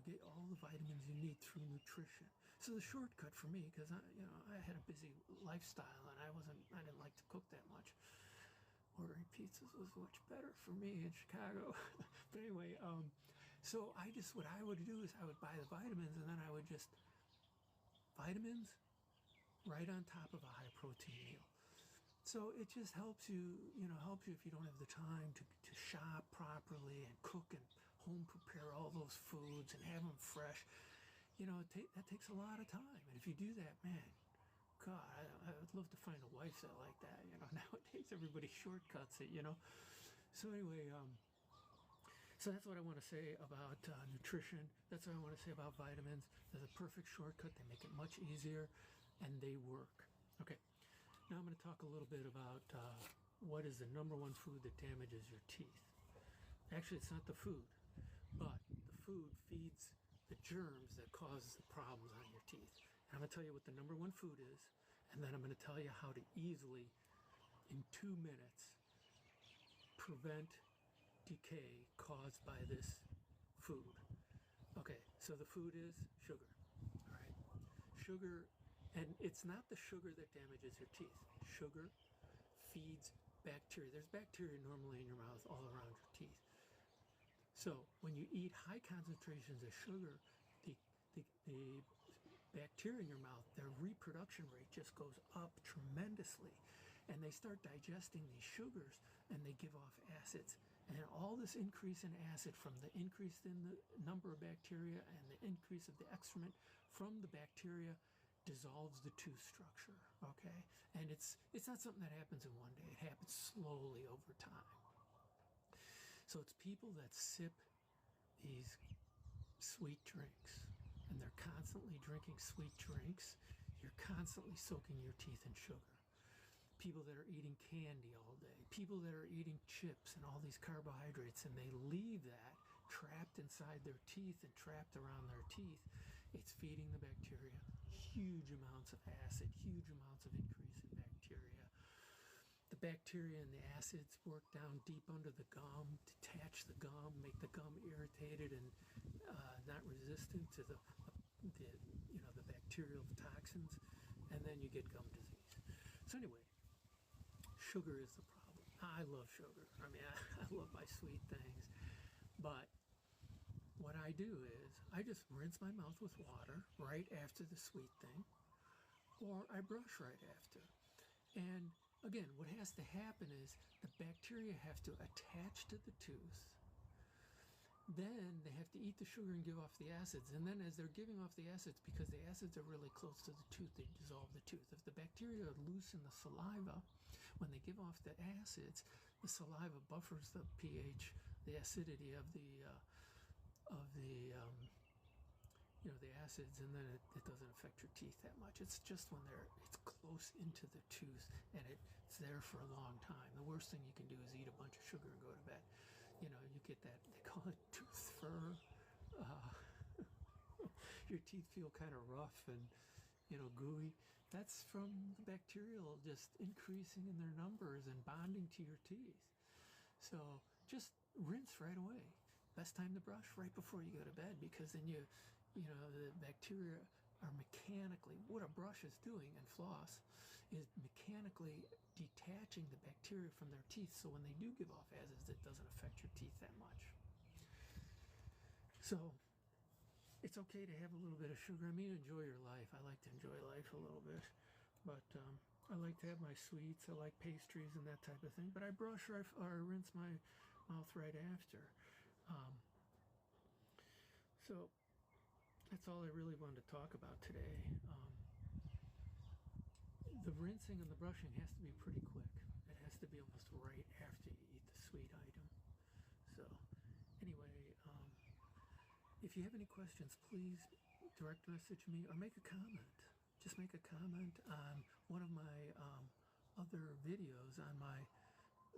get all the vitamins you need through nutrition. So the shortcut for me, because I had a busy lifestyle and I didn't like to cook that much. Ordering pizzas was much better for me in Chicago. But anyway, so what I would do is I would buy the vitamins, and then I would just vitamins right on top of a high protein meal. So it just helps you, helps you if you don't have the time to shop properly and cook and home prepare all those foods and have them fresh. That takes a lot of time. And if you do that, man, God, I would love to find a wife that like that. Nowadays everybody shortcuts it. So anyway, so that's what I want to say about nutrition. That's what I want to say about vitamins. They're the perfect shortcut. They make it much easier, and they work. Okay, now I'm going to talk a little bit about what is the number one food that damages your teeth. Actually, it's not the food, but the food feeds the germs that cause the problems on your teeth. And I'm going to tell you what the number one food is, and then I'm going to tell you how to easily, in 2 minutes, prevent decay caused by this food. Okay, so the food is sugar. All right, sugar, and it's not the sugar that damages your teeth. Sugar feeds bacteria. There's bacteria normally in your mouth all around your teeth. So when you eat high concentrations of sugar, the bacteria in your mouth, their reproduction rate just goes up tremendously, and they start digesting these sugars, and they give off acids. And all this increase in acid from the increase in the number of bacteria and the increase of the excrement from the bacteria dissolves the tooth structure. Okay, and it's not something that happens in one day. It happens slowly over time. So it's people that sip these sweet drinks, and they're constantly drinking sweet drinks. You're constantly soaking your teeth in sugar. People that are eating candy all day, people that are eating chips and all these carbohydrates, and they leave that trapped inside their teeth and trapped around their teeth. It's feeding the bacteria huge amounts of acid, huge amounts of increase in bacteria. The bacteria and the acids work down deep under the gum, detach the gum, make the gum irritated and not resistant to the bacterial toxins, and then you get gum disease. So anyway, sugar is the problem. I love sugar. I mean, I love my sweet things, but what I do is I just rinse my mouth with water right after the sweet thing, or I brush right after. And again, what has to happen is the bacteria have to attach to the tooth. Then they have to eat the sugar and give off the acids. And then as they're giving off the acids, because the acids are really close to the tooth, they dissolve the tooth. If the bacteria are loose in the saliva, when they give off the acids, the saliva buffers the pH, the acidity of the the acids, and then it doesn't affect your teeth that much. It's just when it's close into the tooth and it's there for a long time. The worst thing you can do is eat a bunch of sugar and go to bed. You get that, they call it tooth fur. Your teeth feel kind of rough and gooey. That's from the bacterial just increasing in their numbers and bonding to your teeth. So just rinse right away. Best time to brush right before you go to bed, because then the bacteria are mechanically, what a brush is doing, and floss is mechanically detaching the bacteria from their teeth, so when they do give off acids, it doesn't affect your teeth that much. So it's okay to have a little bit of sugar. I mean, enjoy your life. I like to enjoy life a little bit, but I like to have my sweets. I like pastries and that type of thing, but I brush or rinse my mouth right after. So that's all I really wanted to talk about today. The rinsing and the brushing has to be pretty quick. It has to be almost right after you eat the sweet item. So anyway, if you have any questions, please direct message me or make a comment. Just make a comment on one of my other videos. On my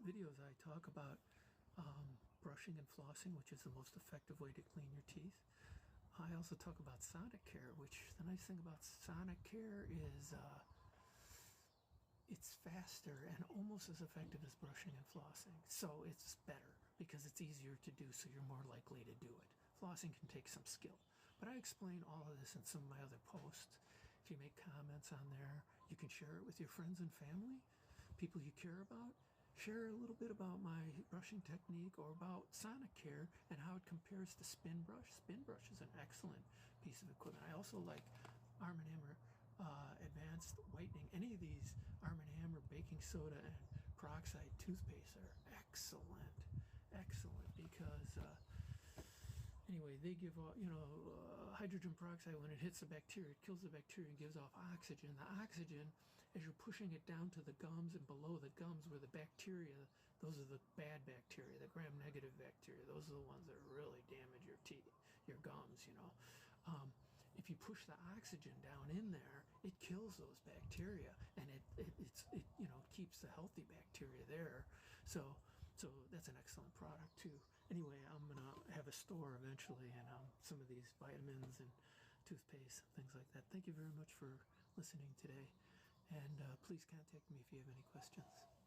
videos, I talk about brushing and flossing, which is the most effective way to clean your teeth. I also talk about Sonicare, which the nice thing about Sonicare is it's faster and almost as effective as brushing and flossing. So it's better because it's easier to do, so you're more likely to do it. Flossing can take some skill, but I explain all of this in some of my other posts. If you make comments on there, you can share it with your friends and family, people you care about. Share a little bit about my brushing technique or about Sonicare and how it compares to Spin Brush. Spin Brush is an excellent piece of equipment. I also like Arm & Hammer Advanced Whitening. Any of these Arm & Hammer baking soda and peroxide toothpaste are excellent, excellent, because anyway, they give off, hydrogen peroxide, when it hits the bacteria, it kills the bacteria and gives off oxygen. The oxygen, as you're pushing it down to the gums and below the gums where the bacteria, those are the bad bacteria, the gram-negative bacteria. Those are the ones that really damage your teeth, your gums, If you push the oxygen down in there, it kills those bacteria, and it keeps the healthy bacteria there. So that's an excellent product too. Anyway, I'm gonna have a store eventually, and some of these vitamins and toothpaste and things like that. Thank you very much for listening today, and please contact me if you have any questions.